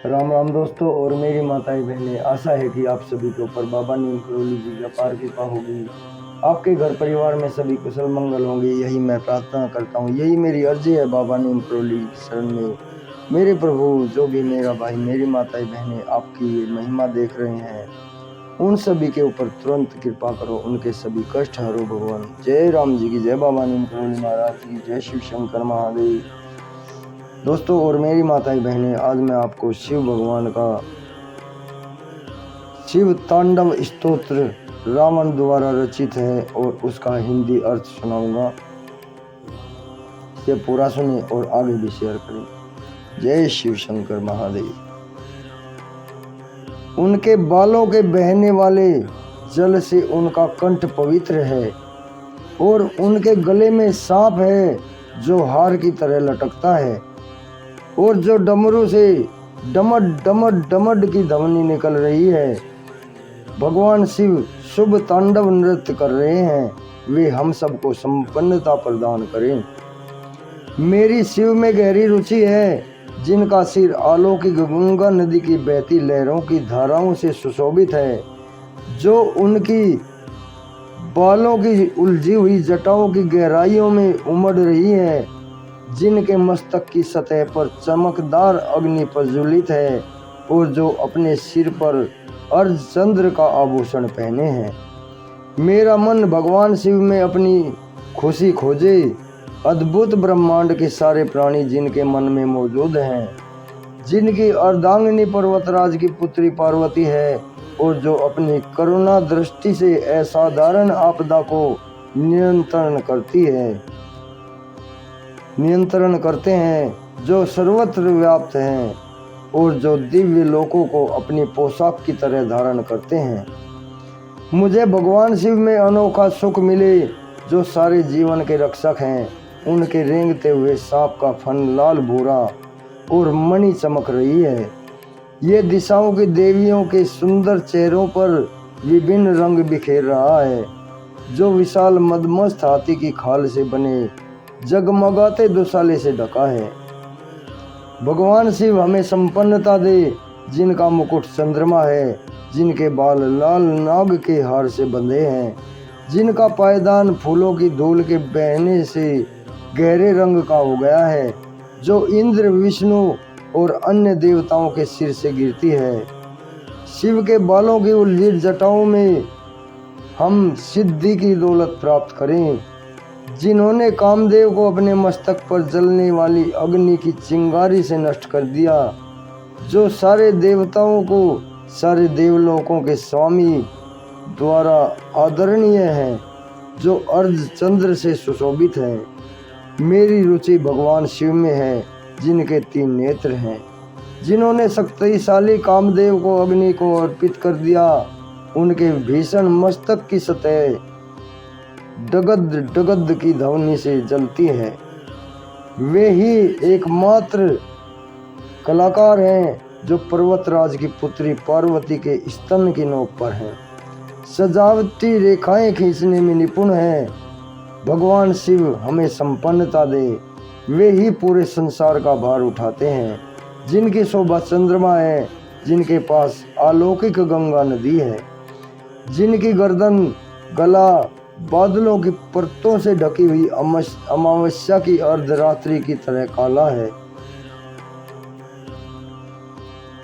राम राम दोस्तों और मेरी माताएं बहनें, आशा है कि आप सभी के ऊपर बाबा नीम करोली जी की अपार कृपा होगी। आपके घर परिवार में सभी कुशल मंगल होंगे, यही मैं प्रार्थना करता हूँ। यही मेरी अर्जी है बाबा नीम करोली की शरण में। मेरे प्रभु, जो भी मेरा भाई मेरी माताएं बहनें आपकी ये महिमा देख रहे हैं, उन सभी के ऊपर तुरंत कृपा करो, उनके सभी कष्ट हरो भगवान। जय राम जी की जय, बाबा नीम करोली महाराज की जय, शिव शंकर महादेव। दोस्तों और मेरी माताएं बहनें, आज मैं आपको शिव भगवान का शिव तांडव स्तोत्र रावण द्वारा रचित है और उसका हिंदी अर्थ सुनाऊंगा। ये पूरा सुने और आगे भी शेयर करें। जय शिव शंकर महादेव। उनके बालों के बहने वाले जल से उनका कंठ पवित्र है और उनके गले में सांप है जो हार की तरह लटकता है, और जो डमरू से डमड डमड डमड की ध्वनि निकल रही है। भगवान शिव शुभ तांडव नृत्य कर रहे हैं, वे हम सबको संपन्नता प्रदान करें। मेरी शिव में गहरी रुचि है, जिनका सिर अलौकिक गंगा नदी की बहती लहरों की धाराओं से सुशोभित है, जो उनकी बालों की उलझी हुई जटाओं की गहराइयों में उमड़ रही है, जिनके मस्तक की सतह पर चमकदार अग्नि प्रज्वलित है और जो अपने सिर पर अर्धचंद्र का आभूषण पहने हैं। मेरा मन भगवान शिव में अपनी खुशी खोजे। अद्भुत ब्रह्मांड के सारे प्राणी जिनके मन में मौजूद हैं, जिनकी अर्धांगिनी पर्वतराज की पुत्री पार्वती है और जो अपनी करुणा दृष्टि से असाधारण आपदा को नियंत्रण करते हैं, जो सर्वत्र व्याप्त हैं और जो दिव्य लोकों को अपनी पोशाक की तरह धारण करते हैं। मुझे भगवान शिव में अनोखा सुख मिले, जो सारे जीवन के रक्षक हैं। उनके रेंगते हुए सांप का फन लाल भूरा और मणि चमक रही है। ये दिशाओं की देवियों के सुंदर चेहरों पर विभिन्न रंग बिखेर रहा है, जो विशाल मदमस्त हाथी की खाल से बने जगमगाते दुशाले से ढका है। भगवान शिव हमें संपन्नता दे, जिनका मुकुट चंद्रमा है, जिनके बाल लाल नाग के हार से बंधे हैं, जिनका पायदान फूलों की धूल के बहने से गहरे रंग का हो गया है, जो इंद्र विष्णु और अन्य देवताओं के सिर से गिरती है। शिव के बालों की उलझी जटाओं में हम सिद्धि की दौलत प्राप्त करें, जिन्होंने कामदेव को अपने मस्तक पर जलने वाली अग्नि की चिंगारी से नष्ट कर दिया, जो सारे देवताओं को सारे देवलोकों के स्वामी द्वारा आदरणीय हैं, जो अर्धचंद्र से सुशोभित है। मेरी रुचि भगवान शिव में है, जिनके 3 नेत्र हैं, जिन्होंने शक्तिशाली कामदेव को अग्नि को अर्पित कर दिया। उनके भीषण मस्तक की सतह डगद डगद की ध्वनि से जलती है। वे ही एकमात्र कलाकार हैं जो पर्वतराज की पुत्री पार्वती के स्तन की नोक पर हैं, सजावटी रेखाएं खींचने में निपुण हैं। भगवान शिव हमें संपन्नता दे। वे ही पूरे संसार का भार उठाते हैं, जिनकी शोभा चंद्रमा है, जिनके पास अलौकिक गंगा नदी है, जिनकी गर्दन गला बादलों की परतों से ढकी हुई अमावस्या की अर्धरात्रि की तरह काला है।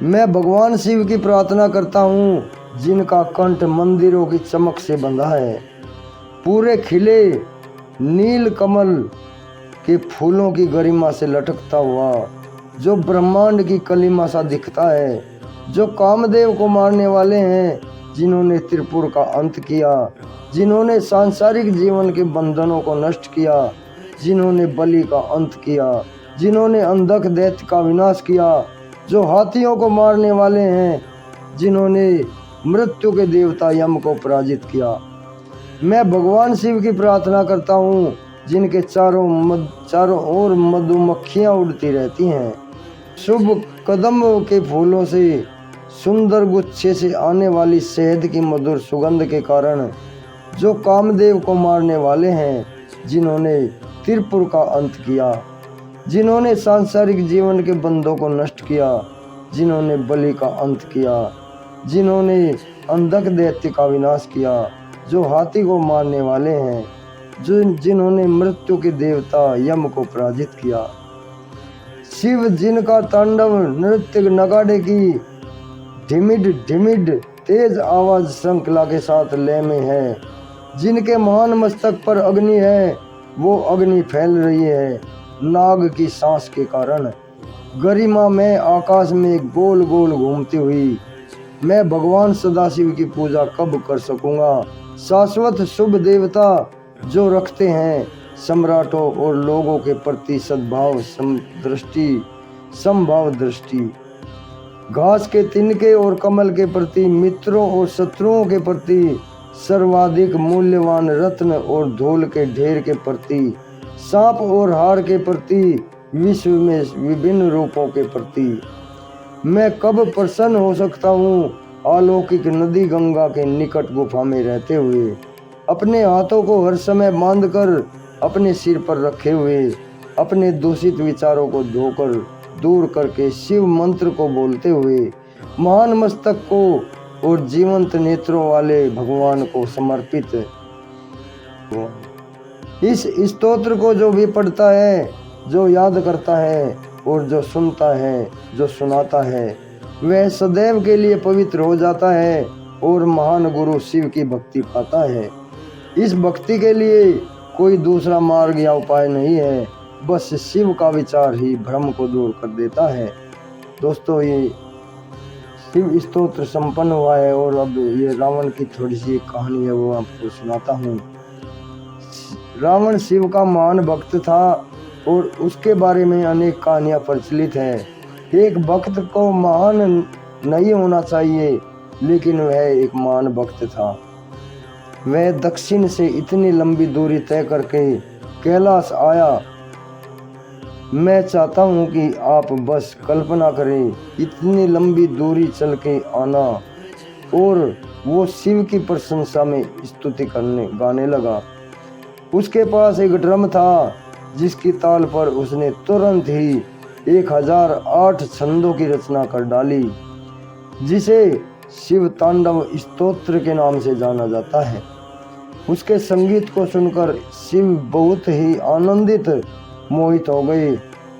मैं भगवान शिव की प्रार्थना करता हूँ, जिनका कंठ मंदिरों की चमक से बंधा है, पूरे खिले नील कमल के फूलों की गरिमा से लटकता हुआ, जो ब्रह्मांड की कलिमा सा दिखता है, जो कामदेव को मारने वाले हैं, जिन्होंने त्रिपुर का अंत किया, जिन्होंने सांसारिक जीवन के बंधनों को नष्ट किया, जिन्होंने बलि का अंत किया, जिन्होंने अंधक दैत्य का विनाश किया, जो हाथियों को मारने वाले हैं, जिन्होंने मृत्यु के देवता यम को पराजित किया। मैं भगवान शिव की प्रार्थना करता हूँ, जिनके चारों ओर मधुमक्खियाँ उड़ती रहती हैं। शुभ कदम के फूलों से सुंदर गुच्छे से आने वाली शहद की मधुर सुगंध के कारण, जो कामदेव को मारने वाले हैं, जिन्होंने त्रिपुर का अंत किया, जिन्होंने सांसारिक जीवन के बंधों को नष्ट किया, जिन्होंने बलि का अंत किया, जिन्होंने अंधक दैत्य का विनाश किया, जो हाथी को मारने वाले हैं, जिन्होंने मृत्यु के देवता यम को पराजित किया। शिव जिनका तांडव नृत्य नगाड़े की ढिमिड ढिमिड तेज आवाज श्रृंखला के साथ लय में है, जिनके महान मस्तक पर अग्नि है, वो अग्नि फैल रही है नाग की सांस के कारण। गरिमा में आकाश में गोल गोल घूमती हुई मैं भगवान सदाशिव की पूजा कब कर सकूंगा। शाश्वत शुभ देवता जो रखते हैं सम्राटों और लोगों के प्रति सद्भाव समभाव दृष्टि, घास के तिनके और कमल के प्रति, मित्रों और शत्रुओं के प्रति, सर्वाधिक मूल्यवान रत्न और धूल के ढेर के प्रति, सांप और हार के प्रति, विश्व में विभिन्न रूपों के प्रति मैं कब प्रसन्न हो सकता हूँ। अलौकिक नदी गंगा के निकट गुफा में रहते हुए, अपने हाथों को हर समय बांधकर अपने सिर पर रखे हुए, अपने दूषित विचारों को धोकर दूर करके शिव मंत्र को बोलते हुए, महान मस्तक को और जीवंत नेत्रों वाले भगवान को समर्पित। इस स्तोत्र को जो भी पढ़ता है, जो याद करता है और जो सुनता है, जो सुनाता है, वह सदैव के लिए पवित्र हो जाता है और महान गुरु शिव की भक्ति पाता है। इस भक्ति के लिए कोई दूसरा मार्ग या उपाय नहीं है, बस शिव का विचार ही भ्रम को दूर कर देता है। दोस्तों, ये शिव स्तोत्र संपन्न हुआ है और अब ये रावण की थोड़ी सी कहानी है, वो आपको सुनाता हूँ। रावण शिव का महान भक्त था और उसके बारे में अनेक कहानियां प्रचलित हैं। एक भक्त को महान नहीं होना चाहिए, लेकिन वह एक महान भक्त था। वह दक्षिण से इतनी लंबी दूरी तय करके कैलाश आया। मैं चाहता हूँ कि आप बस कल्पना करें, इतनी लंबी दूरी चल के आना। और वो शिव की प्रशंसा में स्तुति गाने लगा। उसके पास एक ड्रम था जिसकी ताल पर उसने तुरंत ही 1008 छंदों की रचना कर डाली, जिसे शिव तांडव स्तोत्र के नाम से जाना जाता है। उसके संगीत को सुनकर शिव बहुत ही आनंदित मोहित हो गए।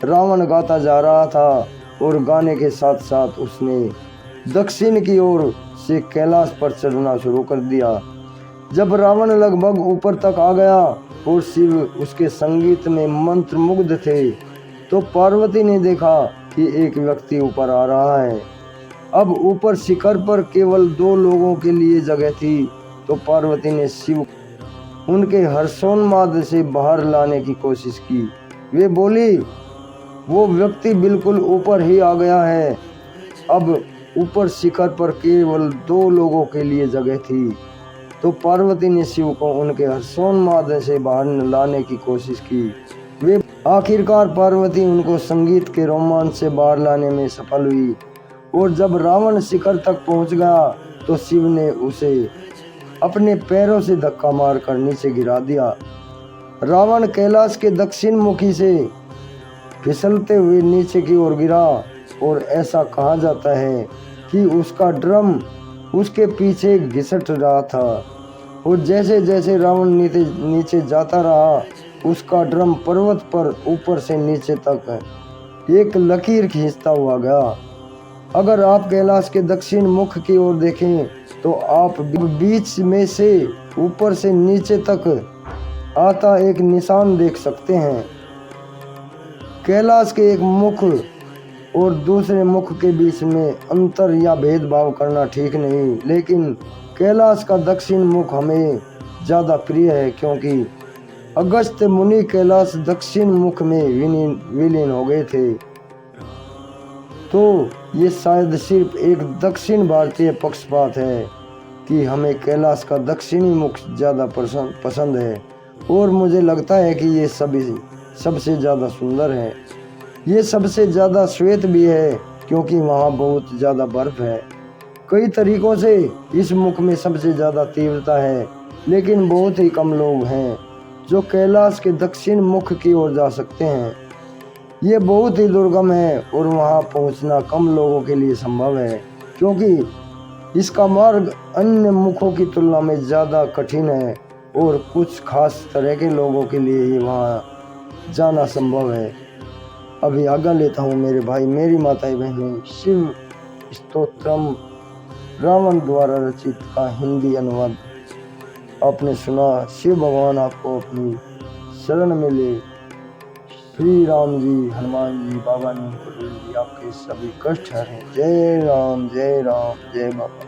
रावण गाता जा रहा था और गाने के साथ साथ उसने दक्षिण की ओर से कैलाश पर चढ़ना शुरू कर दिया। जब रावण लगभग ऊपर तक आ गया और शिव उसके संगीत में मंत्रमुग्ध थे, तो पार्वती ने देखा कि एक व्यक्ति ऊपर आ रहा है। अब ऊपर शिखर पर केवल 2 लोगों के लिए जगह थी, तो पार्वती ने शिव उनके हर्षोन्माद से बाहर लाने की कोशिश की। वे बोली, वो व्यक्ति बिल्कुल ऊपर ही आ गया है। अब ऊपर शिखर पर केवल 2 लोगों के लिए जगह थी, तो पार्वती ने शिव को उनके हर्षोन्माद से बाहर लाने की कोशिश की। वे आखिरकार पार्वती उनको संगीत के रोमांच से बाहर लाने में सफल हुई और जब रावण शिखर तक पहुंच गया तो शिव ने उसे अपने पैरों से धक्का मारकर नीचे गिरा दिया। रावण कैलाश के दक्षिण मुखी से फिसलते हुए नीचे की ओर गिरा और ऐसा कहा जाता है कि उसका ड्रम उसके पीछे घिसट रहा था और जैसे जैसे रावण नीचे जाता रहा, उसका ड्रम पर्वत पर ऊपर से नीचे तक एक लकीर खींचता हुआ गया। अगर आप कैलाश के दक्षिण मुख की ओर देखें तो आप बीच में से ऊपर से नीचे तक आता एक निशान देख सकते हैं। कैलाश के एक मुख और दूसरे मुख के बीच में अंतर या भेदभाव करना ठीक नहीं, लेकिन कैलाश का दक्षिण मुख हमें ज़्यादा प्रिय है क्योंकि अगस्त्य मुनि कैलाश दक्षिण मुख में विलीन हो गए थे। तो ये शायद सिर्फ एक दक्षिण भारतीय पक्षपात है कि हमें कैलाश का दक्षिणी मुख ज़्यादा पसंद है और मुझे लगता है कि ये सबसे ज़्यादा सुंदर है। ये सबसे ज़्यादा श्वेत भी है क्योंकि वहाँ बहुत ज़्यादा बर्फ है। कई तरीकों से इस मुख में सबसे ज़्यादा तीव्रता है, लेकिन बहुत ही कम लोग हैं जो कैलाश के दक्षिण मुख की ओर जा सकते हैं। ये बहुत ही दुर्गम है और वहाँ पहुँचना कम लोगों के लिए संभव है, क्योंकि इसका मार्ग अन्य मुखों की तुलना में ज़्यादा कठिन है और कुछ खास तरह के लोगों के लिए ही वहाँ जाना संभव है। अभी आज्ञा लेता हूँ मेरे भाई मेरी माताएं बहनें। शिव स्तोत्रम रावण द्वारा रचित का हिंदी अनुवाद आपने सुना। शिव भगवान आपको अपनी शरण में ले। श्री राम जी, हनुमान जी, बाबा नीम पटेल जी आपके सभी कष्ट हरें। जय राम जय बाबा।